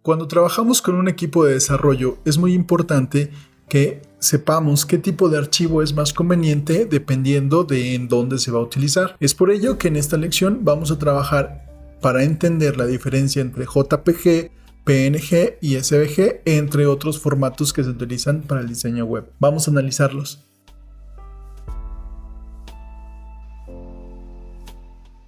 Cuando trabajamos con un equipo de desarrollo, es muy importante que sepamos qué tipo de archivo es más conveniente dependiendo de en dónde se va a utilizar. Es por ello que en esta lección vamos a trabajar para entender la diferencia entre JPG, PNG y SVG, entre otros formatos que se utilizan para el diseño web. Vamos a analizarlos.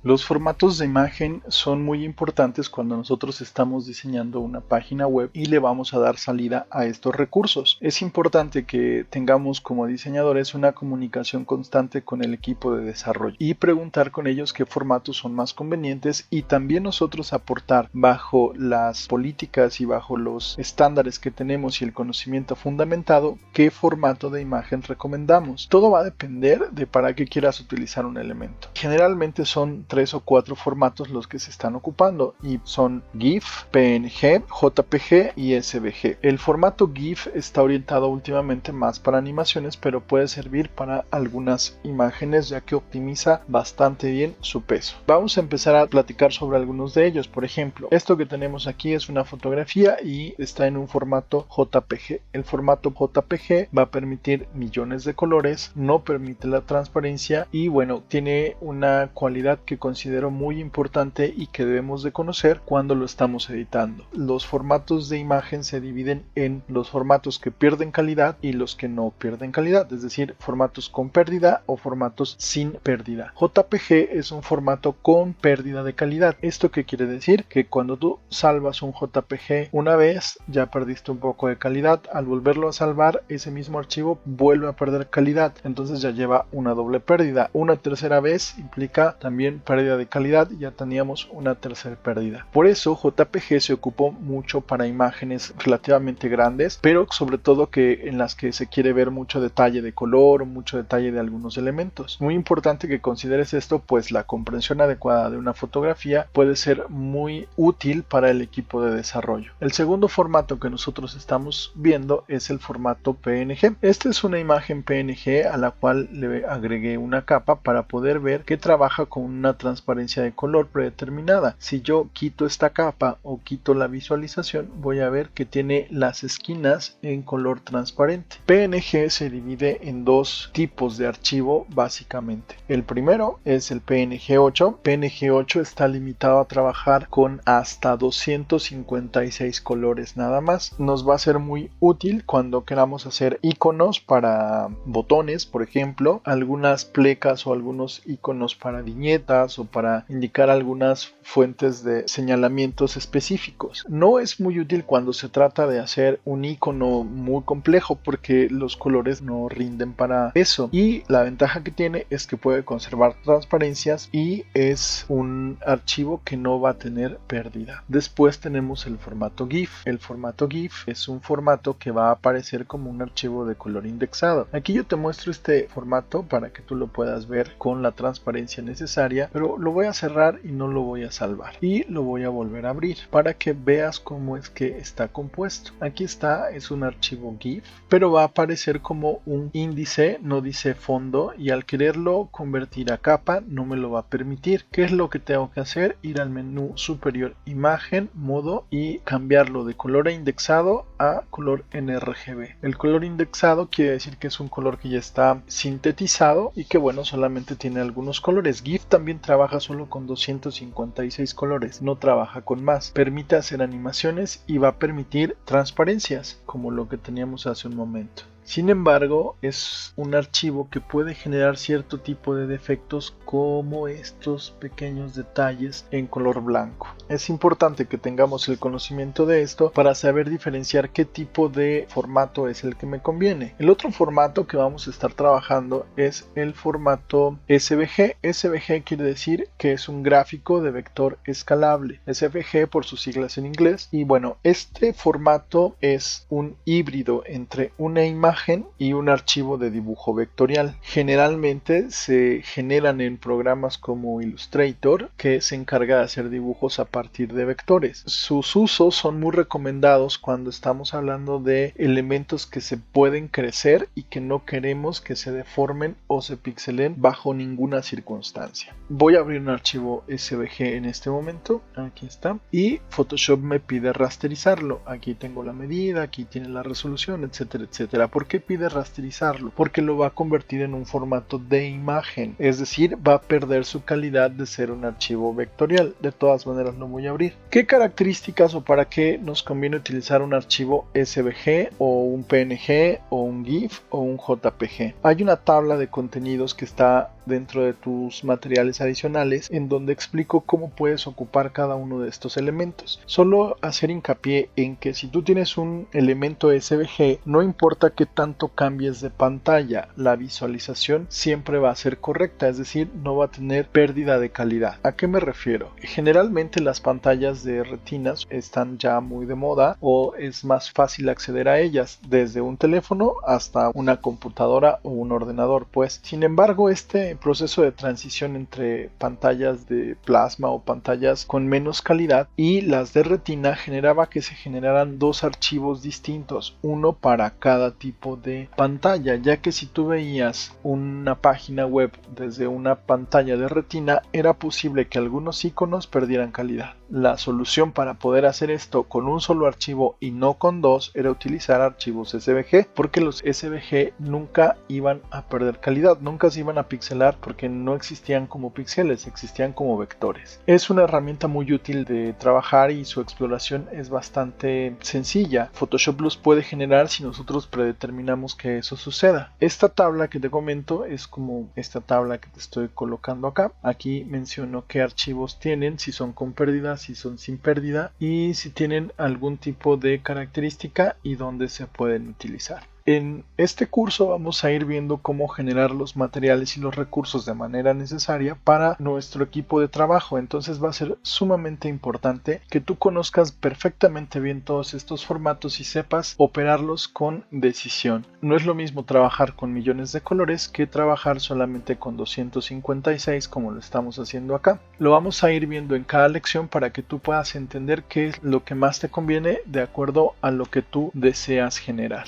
Los formatos de imagen son muy importantes cuando nosotros estamos diseñando una página web y le vamos a dar salida a estos recursos. Es importante que tengamos como diseñadores una comunicación constante con el equipo de desarrollo y preguntar con ellos qué formatos son más convenientes, y también nosotros aportar bajo las políticas y bajo los estándares que tenemos y el conocimiento fundamentado qué formato de imagen recomendamos. Todo va a depender de para qué quieras utilizar un elemento. Generalmente son 3 o 4 formatos los que se están ocupando y son GIF, PNG, JPG y SVG. El formato GIF está orientado últimamente más para animaciones, pero puede servir para algunas imágenes ya que optimiza bastante bien su peso. Vamos a empezar a platicar sobre algunos de ellos. Por ejemplo, esto que tenemos aquí es una fotografía y está en un formato JPG. El formato JPG va a permitir millones de colores, no permite la transparencia y bueno, tiene una cualidad que considero muy importante y que debemos de conocer cuando lo estamos editando. Los formatos de imagen se dividen en los formatos que pierden calidad y los que no pierden calidad, es decir, formatos con pérdida o formatos sin pérdida. JPG es un formato con pérdida de calidad. ¿Esto qué quiere decir? Que cuando tú salvas un JPG una vez, ya perdiste un poco de calidad. Al volverlo a salvar, ese mismo archivo vuelve a perder calidad, entonces ya lleva una doble pérdida. Una tercera vez implica también pérdida de calidad y ya teníamos una tercera pérdida. Por eso JPG se ocupó mucho para imágenes relativamente grandes, pero sobre todo que en las que se quiere ver mucho detalle de color o mucho detalle de algunos elementos. Muy importante que consideres esto, pues la comprensión adecuada de una fotografía puede ser muy útil para el equipo de desarrollo. El segundo formato que nosotros estamos viendo es el formato PNG. Esta es una imagen PNG a la cual le agregué una capa para poder ver que trabaja con una transparencia de color predeterminada. Si yo quito esta capa o quito la visualización, voy a ver que tiene las esquinas en color transparente. PNG se divide en dos tipos de archivo básicamente. El primero es el PNG8. PNG8 está limitado a trabajar con hasta 256 colores nada más. Nos va a ser muy útil cuando queramos hacer iconos para botones, por ejemplo, algunas plecas o algunos iconos para viñetas o para indicar algunas fuentes de señalamientos específicos. No es muy útil cuando se trata de hacer un icono muy complejo porque los colores no rinden para eso, y la ventaja que tiene es que puede conservar transparencias y es un archivo que no va a tener pérdida. Después tenemos el formato GIF. El formato GIF es un formato que va a aparecer como un archivo de color indexado. Aquí yo te muestro este formato para que tú lo puedas ver con la transparencia necesaria, pero lo voy a cerrar y no lo voy a salvar y lo voy a volver a abrir para que veas cómo es que está compuesto. Aquí está, es un archivo GIF, pero va a aparecer como un índice, no dice fondo, y al quererlo convertir a capa no me lo va a permitir. ¿Qué es lo que tengo que hacer? Ir al menú superior, imagen, modo, y cambiarlo de color indexado a color NRGB. El color indexado quiere decir que es un color que ya está sintetizado y que bueno, solamente tiene algunos colores. GIF también trabaja solo con 256 colores, no trabaja con más. Permite hacer animaciones y va a permitir transparencias, como lo que teníamos hace un momento. Sin embargo, es un archivo que puede generar cierto tipo de defectos como estos pequeños detalles en color blanco. Es importante que tengamos el conocimiento de esto para saber diferenciar qué tipo de formato es el que me conviene. El otro formato que vamos a estar trabajando es el formato SVG. SVG quiere decir que es un gráfico de vector escalable. SVG por sus siglas en inglés. Y bueno, este formato es un híbrido entre una imagen imagen y un archivo de dibujo vectorial. Generalmente se generan en programas como Illustrator, que se encarga de hacer dibujos a partir de vectores. Sus usos son muy recomendados cuando estamos hablando de elementos que se pueden crecer y que no queremos que se deformen o se pixelen bajo ninguna circunstancia. Voy a abrir un archivo SVG en este momento, aquí está, y Photoshop me pide rasterizarlo. Aquí tengo la medida, aquí tiene la resolución, etcétera, etcétera. ¿Por qué pide rasterizarlo? Porque lo va a convertir en un formato de imagen, es decir, va a perder su calidad de ser un archivo vectorial. De todas maneras lo voy a abrir. ¿Qué características o para qué nos conviene utilizar un archivo SVG o un PNG o un GIF o un JPG? Hay una tabla de contenidos que está dentro de tus materiales adicionales en donde explico cómo puedes ocupar cada uno de estos elementos. Solo hacer hincapié en que si tú tienes un elemento SVG, no importa qué tanto cambies de pantalla, la visualización siempre va a ser correcta, es decir, no va a tener pérdida de calidad. ¿A qué me refiero? Generalmente las pantallas de retinas están ya muy de moda o es más fácil acceder a ellas desde un teléfono hasta una computadora o un ordenador, pues. Sin embargo, este proceso de transición entre pantallas de plasma o pantallas con menos calidad y las de retina generaba que se generaran dos archivos distintos, uno para cada tipo de pantalla, ya que si tú veías una página web desde una pantalla de retina era posible que algunos iconos perdieran calidad. La solución para poder hacer esto con un solo archivo y no con dos era utilizar archivos SVG, porque los SVG nunca iban a perder calidad, nunca se iban a pixelar porque no existían como píxeles, existían como vectores. Es una herramienta muy útil de trabajar y su exploración es bastante sencilla. Photoshop los puede generar si nosotros predeterminamos que eso suceda. Esta tabla que te comento es como esta tabla que te estoy colocando acá. Aquí menciono qué archivos tienen, si son con pérdida, si son sin pérdida y si tienen algún tipo de característica y dónde se pueden utilizar. En este curso vamos a ir viendo cómo generar los materiales y los recursos de manera necesaria para nuestro equipo de trabajo. Entonces va a ser sumamente importante que tú conozcas perfectamente bien todos estos formatos y sepas operarlos con decisión. No es lo mismo trabajar con millones de colores que trabajar solamente con 256 como lo estamos haciendo acá. Lo vamos a ir viendo en cada lección para que tú puedas entender qué es lo que más te conviene de acuerdo a lo que tú deseas generar.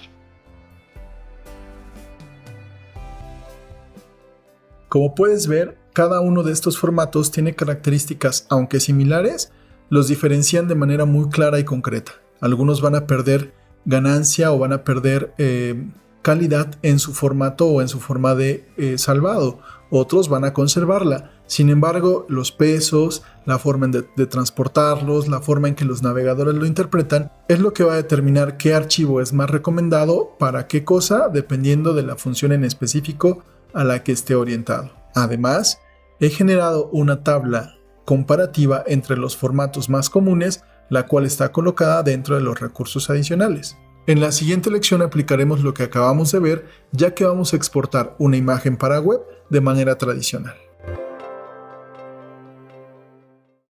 Como puedes ver, cada uno de estos formatos tiene características, aunque similares, los diferencian de manera muy clara y concreta. Algunos van a perder ganancia o van a perder calidad en su formato o en su forma de salvado. Otros van a conservarla. Sin embargo, los pesos, la forma de transportarlos, la forma en que los navegadores lo interpretan, es lo que va a determinar qué archivo es más recomendado para qué cosa, dependiendo de la función en específico a la que esté orientado. Además, he generado una tabla comparativa entre los formatos más comunes, la cual está colocada dentro de los recursos adicionales. En la siguiente lección aplicaremos lo que acabamos de ver, ya que vamos a exportar una imagen para web de manera tradicional.